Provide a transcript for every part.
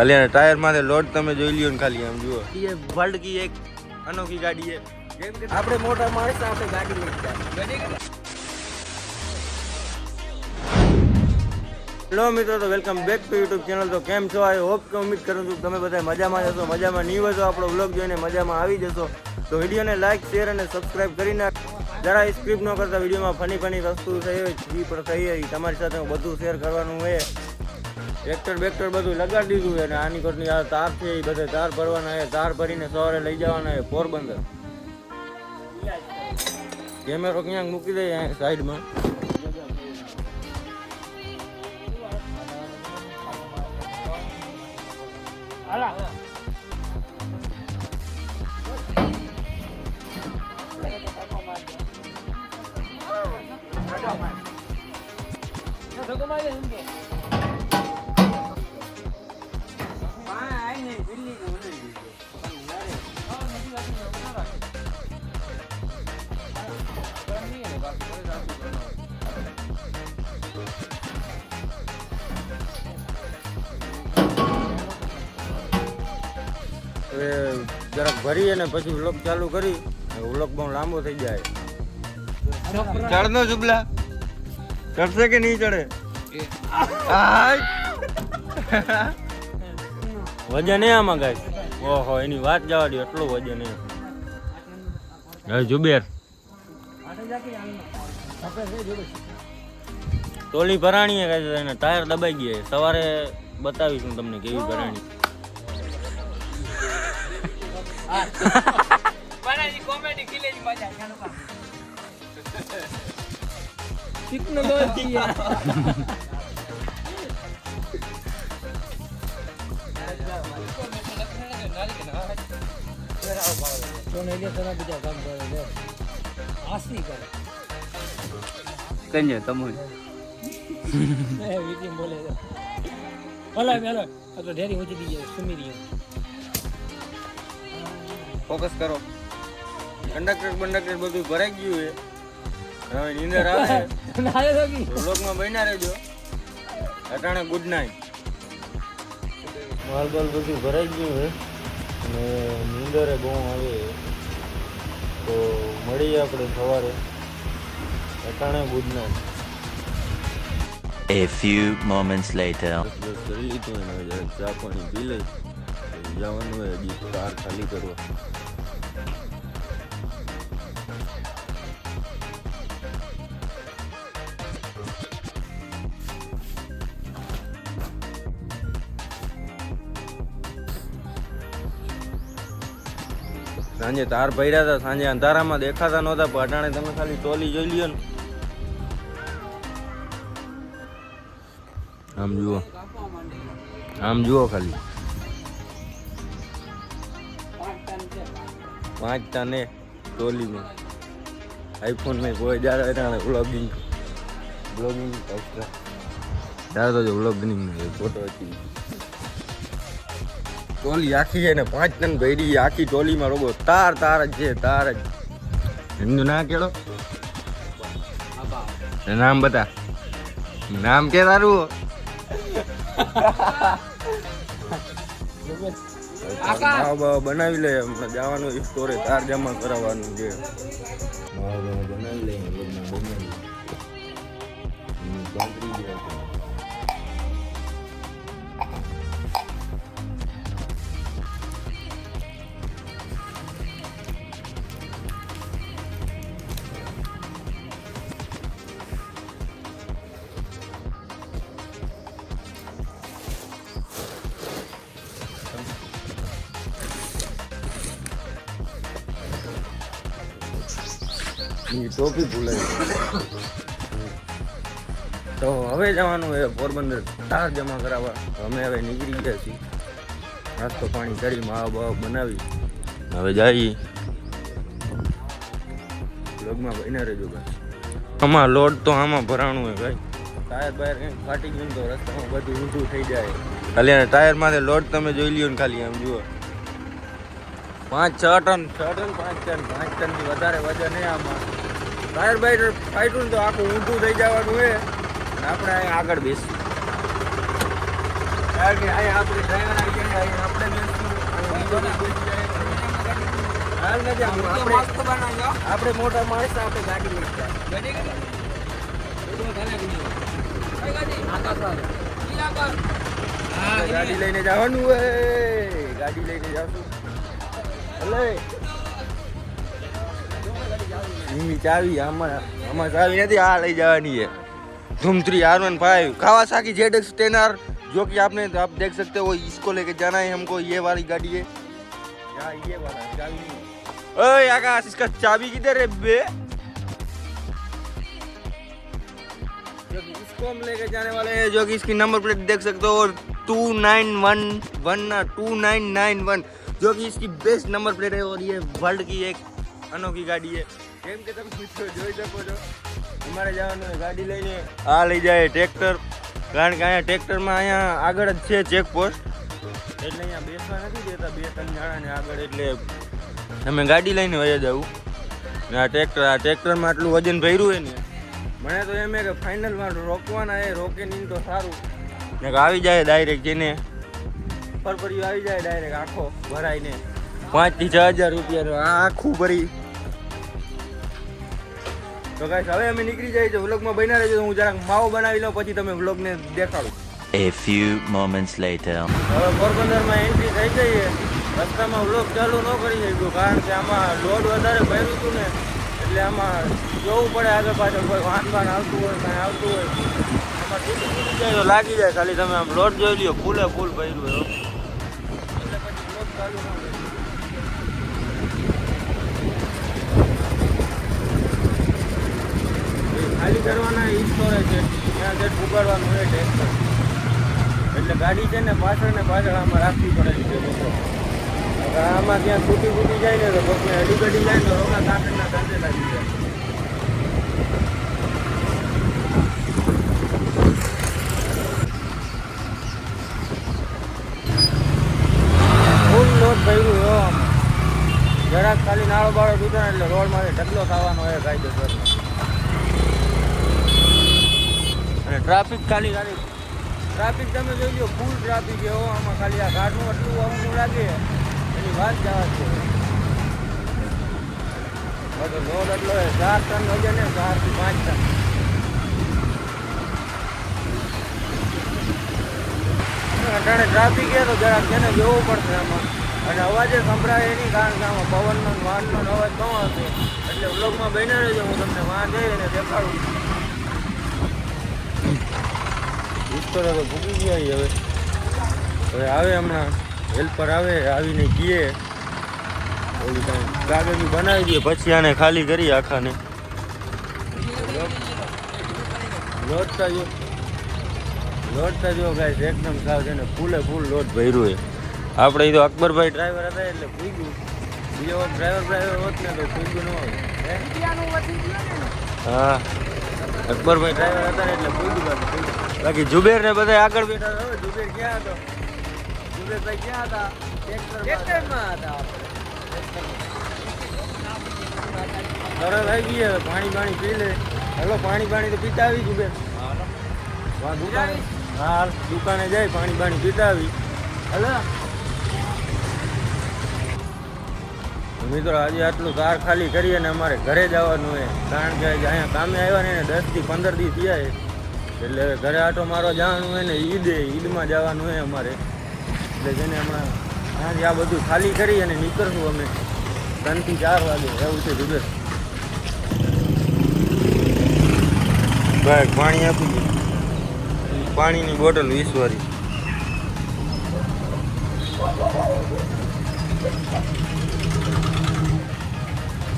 खाली टायर माथे लोड તમે જોઈ લ્યો ને ખાલી આમ જુઓ ये वर्ल्ड की एक अनोखी गाड़ी है આપણે મોટા માણસ આપણે ગાડી લઈ જાય હેલો મિત્રો તો welcome back to YouTube channel તો કેમ છો આઈ હોપ કે ઉમ્મીદ કરું છું તમે બધા મજામાં જશો મજામાં નહીં હોય તો આપણો વ્લોગ જોઈને મજામાં આવી જશો તો વિડીયોને લાઈક શેર અને સબસ્ક્રાઇબ કરી નાખ જરા સ્ક્રિપ્ટ ન કરતા વિડીયોમાં ફની વસ્તુ થઈ હોય જે પણ થઈ હોય તમારી સાથે હું બધું શેર કરવાનું હોય ટ્રેક્ટર બધું લગાડી દીધું છે અને આની કોટની આ તાર છે એ બધે તાર ભરવાના છે તાર ભરીને સવારે લઈ જવાના છે પોરબંદર કેમેરો ક્યાંક મૂકી દઈએ સાઈડમાં જરાક ભરી અને પછી વ્લોગ ચાલુ કરી વ્લોગ બહુ લાંબો થઈ જાય ચડનો જુબલા ચડશે કે નહીં ચડે વજન એ આમાં ગાય ઓહો એની વાત જવા દો એટલું વજન એ હવે જુબેર ટોલી ભરાણી એના ટાયર દબાઈ ગયા સવારે બતાવીશું તમને કેવી ભરાણી કોમેડી કિલેજી મજા જાણવા ટેકનોલોજી કન્યા તમને બોલે ભલા મેલો આ તો ઢેરી ઊંચી દીજે સુમી રહ્યો ફોકસ કરો કંડક્ટર બધું ભરાઈ ગયું છે હવે નીંદર આવે વ્લોગમાં બન્યા રહેજો અટાણે ગુડ નાઇટ માલ બધું ભરાઈ ગયું છે અને નીંદરે બહુ આવે તો મળીએ આપણે સવારે અટાણે good night A few moments later. બસ કરી લીધું અને હવે ચા પાણી પી લઈ જવાનું હોય હજી કાર ખાલી કરવા સાંજે તાર ભર્યા હતા સાંજે અંધારામાં દેખાતા નહોતા પણ અટાણે તમે ખાલી ટોલી જોઈ લ્યો ને આમ જુઓ ખાલી 5 ટન ટોલીમાં આઈફોન में કોઈ જાડે અટાણે બ્લોગિંગ એક્સ્ટ્રા જાડે તો જો બ્લોગિંગ ફોટો હતી ટોલી આખી છે ને 5 ટન ભરી આખી ટોલીમાં રોબો તાર જ છે તાર જ હિન્દુ ના કેળો નામ બતા નામ કે તારું બનાવી લે જવાનું સ્ટોરે તાર જમા કરાવવાનું છે બનાવી લે ટોપી ભૂલાઈ તો હવે જવાનું હોય પોરબંદર તાર જમા કરાવવા અમે હવે નીકળી ગયા છીએ નાસ્તો પાણી કરી માવા બાવા બનાવી હવે જઈએ બ્લોગમાં બન્યા રહેજો ભાઈ આમાં લોડ તો આમાં ભરાણું હોય ભાઈ ટાયર બાયર કંઈક ફાટી ગયું તો રસ્તામાં બધું ઊંધું થઈ જાય ખાલી ટાયર માથે લોડ તમે જોઈ લ્યો ને ખાલી આમ જુઓ 5-6 ટન 5 ટનથી વધારે વજન છે આમાં ટાયર બાયર ફાટ્યું ને તો આખું ઊંધું થઈ જવાનું હોય અને આપણે આગળ બેસી કારણ કે અહીંયા આપણે ડ્રાઈવર આવી ગયા, અહીંયા આપણે બેસીશું અને બીજો કોઈ બેસી જાય. હાલ નથી આપણે મોટા માણસ આપણે ગાડી લઈ જાય. ગાડી લઈને જવાનું હોય, ગાડી લઈને જાશું. ભલે એની ચાવી આમાં ચાવી નથી, આ લઈ જવાની है धूम 3 R15 कावासाकी ZX 10R, जो कि आप देख सकते हो इसको लेके जाना है हमको. ये वाली गाड़ी है यार, ये वाला चाबी नहीं. ओए आकाश, इसका चाबी किधर है बे? जो कि इसको हम लेके जाने वाले हैं, जो कि इसकी नंबर प्लेट देख सकते हो 2991, जो कि इसकी बेस्ट नंबर प्लेट है और ये वर्ल्ड की एक अनोखी गाड़ी है. કેમ કે તમે પૂછો જોઈ શકો છો. અમારે જવાનું ગાડી લઈને આ લઈ જાય ટ્રેક્ટર, કારણ કે અહીંયા ટ્રેક્ટરમાં અહીંયા આગળ જ છે ચેકપોસ્ટ, એટલે અહીંયા બેસવા નથી દેતા 2-3 જણાને આગળ, એટલે અમે ગાડી લઈને વયા જવું. ને આ ટ્રેક્ટરમાં આટલું વજન ભર્યું હોય ને, મને તો એમ કે ફાઇનલમાં રોકવાના એ રોકે નહીં તો સારું, ને આવી જાય ડાયરેક્ટ જેને ફરફરિયું આવી જાય ડાયરેક્ટ આખો ભરાઈને 5 થી 6,000 રૂપિયાનો આ આખું ભરી. તો ગાઈસ હવે અમે નીકળી જઈએ છીએ. વ્લોગમાં બન્યા રહેજો. હું જરાક માવો બનાવી લઉં, પછી તમે વ્લોગને દેખાડું. A few moments later. હવે પોરબંદરમાં એન્ટ્રી થઈ જઈએ. રસ્તામાં વ્લોગ ચાલુ ન કરી શક્યું, કારણ કે આમાં લોડ વધારે ભર્યું હતું ને, એટલે આમાં જોવું પડે આગળ પાછળ કોઈ વાહન આવતું હોય, કાંઈ આવતું હોય, આમાં તૂટી જાય તો લાગી જાય. ખાલી તમે આમ લોડ જોઈ લ્યો, ફૂલે ફૂલ ભર્યું હોય, એટલે પછી વ્લોગ ચાલુ ન કરે. ખાલી કરવાના સ્ટોરેજ છે, ત્યાં ગેટ ઉગાડવાનું હોય ટ્રેક્ટર, એટલે ગાડી છે ને પાછળ આમાં રાખવી પડે છે મિત્રો. અગર આમાં ત્યાં ફૂટી જાય ને તો પગને અડી જાય તો રોગા કાંકરના ધંધે લાગી જાય. ફૂલ લોડ ભર્યું હો આમાં. જરાક ખાલી નાળો બાળો તૂટે ને એટલે રોડમાંથી ઢગલો થવાનો હોય કાયદેસર. અને ટ્રાફિક ખાલી ટ્રાફિક તમે જોઈ લો, ફૂલ ટ્રાફિક એવો આમાં. ખાલી આ ઘાટનું એટલું અમુક લાગે એની વાત જવા છે. બધો રોડ એટલો 4 ટન વજન ને 4 થી 5 ટન. અટાણે ટ્રાફિક એ તો જરાક તેને જોવું પડશે આમાં. અને અવાજે સંભળાય એની, કારણ કે આમાં પવનનો વાહનનો અવાજ ન હશે, એટલે વ્લોગમાં બન્યા રહેજો. હું તમને વાં જઈને દેખાડું. વિસ્તરો તો ભૂગી ગયા. હવે આવે હમણાં હેલ્પર આવે, આવીને કીએ ઓલી કાંઈ કાગળ બનાવી દઈએ, પછી આને ખાલી કરીએ આખાને. લોટતા જો ગાઈસ એકદમ સાવ છે ને ફૂલે ફૂલ લોટ ભર્યું હોય. આપણે તો અકબરભાઈ ડ્રાઈવર હતા એટલે ભૂગ્યું, બીજો ડ્રાઈવર હોત ને તો ભૂગ્યું ન હોય. હા, અકબરભાઈ ડ્રાઈવર હતા ને એટલે ભૂગ્યું. બાકી જુબેર ને બધા આગળ બેઠા હતા. જુબેર ક્યાં હતો? જુબેરભાઈ ક્યાં હતા? ટ્રેક્ટરમાં હતા. તરત આવી ગઈ. પાણી પી લે. હલો, પાણી તો પીતા આવી જુબેર. હા, દુકાને જાય પાણી પીતા આવી. હલો મિત્રો, આજે આટલું કાર ખાલી કરીએ ને અમારે ઘરે જવાનું હોય, કારણ કે અહીંયા કામે આવ્યા ને 10 થી 15 દિવસ થયા, એટલે હવે ઘરે આટો મારવા જવાનું હોય ને ઈદમાં જવાનું હોય અમારે, એટલે જેને હમણાં આજે આ બધું ખાલી કરી અને નીકળશું અમે 3 થી 4 વાગે. એવું છે જુબેર ભાઈ. પાણી આપી દે, પાણીની બોટલ 20 વાળી.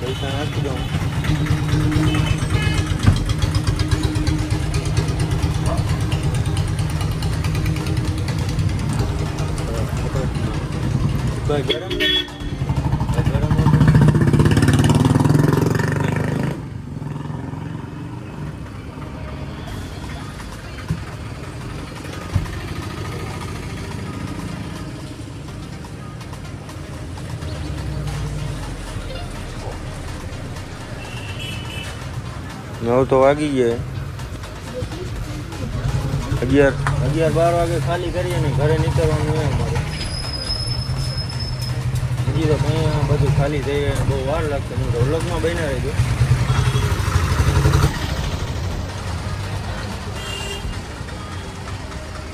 પૈસા નાખી દઉં. ગરમ નવ તો વાગી ગયા. 11-12 વાગે ખાલી કરીએ ને ઘરે નીકળવાનું હોય અમારે. હજી તો કંઈ બધું ખાલી થઈ જાય બહુ વાર લાગશે. હું તો વ્લોગમાં બન્યા રહેજો.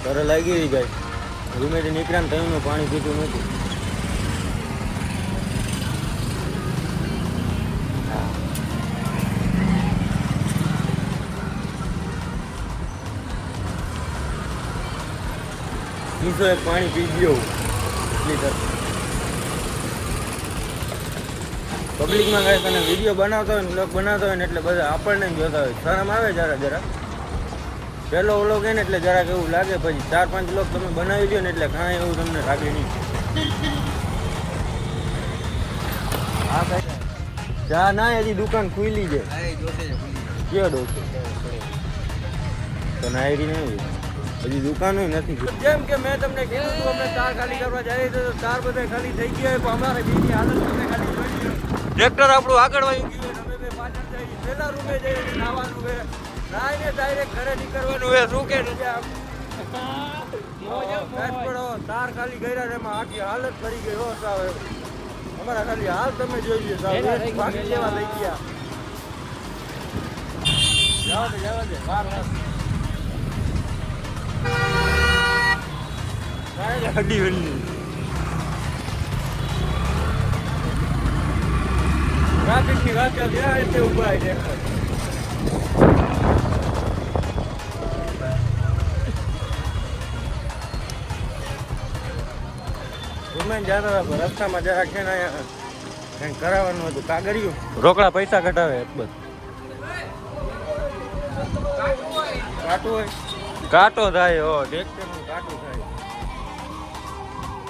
ઘરે લાગી રહી જાય રૂમેથી નીકળ્યા ને તઈનું પાણી પીતું નથી. પીસો એક પાણી પી ગયો લીટર. પબ્લિકમાં કાંઈ તને વિડીયો બનાવતો હોય ને બ્લોગ બનાવતો હોય ને એટલે બધા આપણને જ જોતા હોય. શરમ આવે જરા પહેલો વ્લોગ હોય ને એટલે જરાક એવું લાગે. પછી 4-5 વ્લોગ તમે બનાવી દો ને એટલે કાંઈ એવું તમને લાગે નહીં. હા ભાઈ ચા ના હજી દુકાન ખુલી છે. કયો ડોસે તો નાયરી નહીં હજી દુકાનો નથી. જેમ કે મેં તમને કીધું હતું અમે કાર ખાલી કરવા જઈએ તો કાર બધા ખાલી થઈ ગયા. પણ અમારે બીજી હાલત તમે ખાલી જોઈ લો. ટ્રેક્ટર આપણું આગળ વાયું ગયું અમે બે પાછળ જઈએ. પહેલા રૂમે જઈએ નાવાનું હોય નાઈને ડાયરેક્ટ ઘરે નીકળવાનું હોય. શું કે રજા તાર ખાલી ગયા એમાં આખી હાલત કરી ગઈ હો સાવ. અમારા ખાલી હાલ તમે જોઈ લો સાવ બાકી જેવા લઈ ગયા. જવા દે વાર હડી બની ટ્રાફિકની વાત ત્યાં રીતે ઉભા છે. રસ્તામાં જરાક છે ને કંઈક કરાવવાનું હતું કાગળિયું રોકડા પૈસા કઢાવે બસ. કાટું હોય કાંટો થાય હો ટ્રેક્ટરનું કાંટું થાય.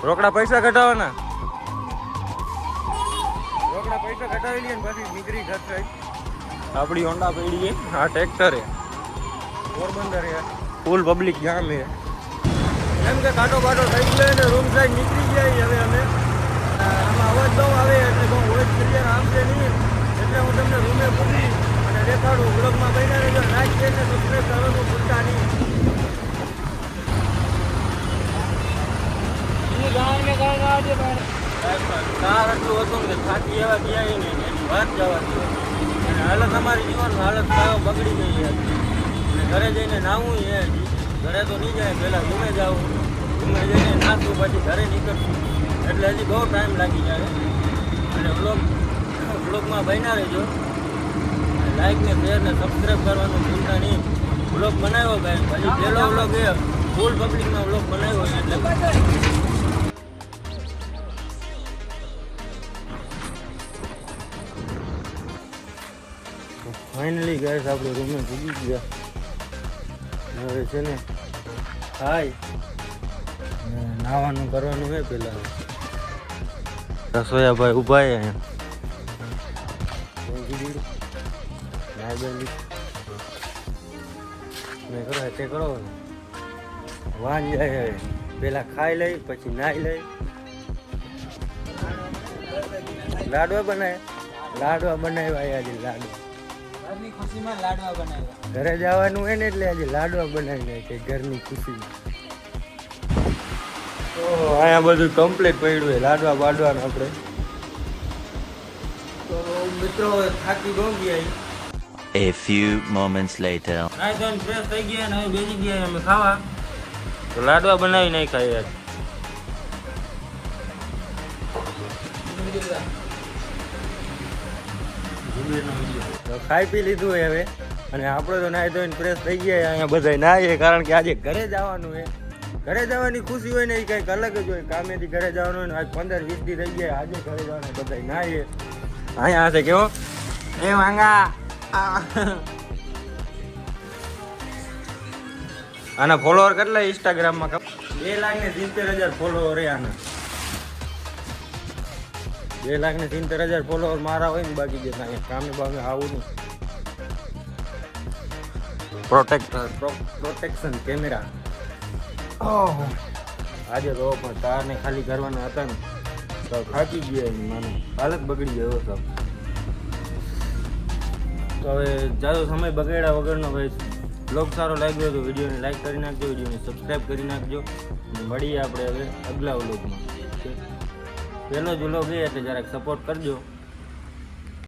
રોકડા પૈસા કઢાવવાના. રોકડા પૈસા કઢાવી લઈએ ને પછી નીકળી જશે. આપણી હોન્ડા પડી છે. આ ટ્રેક્ટર હે પોરબંદર હે. ફૂલ પબ્લિક જામ હે. એમ કે કાંટો બાટો થઈ ગયો ને રૂમ સાઈડ નીકળી જાય. હવે અમે આમાં અવાજ બહુ આવે એટલે બહુ વોઇસ ક્લિયર આવશે નહીં એટલે હું તમને રૂમે પૂરી અને દેખાડું. બ્લોગમાં બન્યા રહેજો. લાઈક શેર ને સબસ્ક્રાઈબ કરવાનું ભૂલતા નહીં. કાર એટલું હતું કે થાકી એવા ગયા ને એની વાત જવા દો. અને હાલત અમારી જીવન હાલત સાવ બગડી ગઈ છે. અને ઘરે જઈને નાવું એ ઘરે તો નહીં જાય. પહેલાં રૂમે જાઉં રૂમે જઈને નાખું પછી ઘરે નીકળશું એટલે હજી બહુ ટાઈમ લાગી જાય. અને બ્લોગમાં બન્યા રહેજો. લાઈક ને શેર ને સબસ્ક્રાઈબ કરવાનું ભૂલતા નહીં. બ્લોગ બનાવ્યો ભાઈ પછી પહેલો બ્લોગ એ ફૂલ પબ્લિકમાં બ્લોગ બનાવ્યો એટલે ફાઇનલી ગાઈસ આપણે રૂમે પૂગી ગયા. હવે છે ને ખાઈ નાવાનું કરવાનું છે. પેલા રસોયા ભાઈ ઉભા અહીંયા તે કરો વાન જાય. પેલા ખાઈ લઈ પછી નાઈ લઈ. લાડવા બનાવ્યા આજે લાડવા. ખુશીમાં લાડવા બનાવ્યા. ઘરે જવાનું હોય ને એટલે આજે લાડવા બનાવી નાખે ઘરની ખુશીમાં. અહીંયા બધું કમ્પ્લીટ પડ્યું હોય લાડવા બાડવાનું. આપણે તો મિત્રો થાકી બહુ ગયા. A few moments later. નાઈ ધોઈને ફ્રેશ થઈ ગયા ને હવે બેસી ગયા અમે ખાવા. તો લાડવા બનાવી નાખ્યા યાર. ખાઈ પી લીધું હોય હવે. અને આપણે તો નાઈ ધોઈને ફ્રેશ થઈ ગયા. અહીંયા બધા નાહીએ કારણ કે આજે ઘરે જવાનું છે. ઘરે જવાની ખુશી હોય ને એ કંઈક અલગ જ હોય. કામેથી ઘરે જવાનું હોય ને આજ 15-20 દી થઈ ગયા. આજે ઘરે જવાનું બધા નાહીએ. અહીંયા હશે કેવો એ વાંગા. આના ફોલોવર કેટલા ઇન્સ્ટાગ્રામમાં? 2,70,000 ફોલોવર હે આના. 2,70,000 ફોલોવર મારા હોય ને બાકી જે અહીંયા કામે બામે આવું નહીં. Protection camera. આજે તો પણ તારને ખાલી કરવાના હતા ને તો થાકી ગયા. મને હાલત બગડી ગયો સબ. તો હવે જાજો સમય બગાડ્યા વગરનો ભાઈ બ્લોગ સારો લાગ્યો હોય તો વિડીયોને લાઈક કરી નાખજો, વિડીયોને સબસ્ક્રાઈબ કરી નાખજો અને મળીએ આપણે હવે અગલા વ્લોગમાં. પહેલો જ વ્લોગ એટલે જરાક સપોર્ટ કરજો.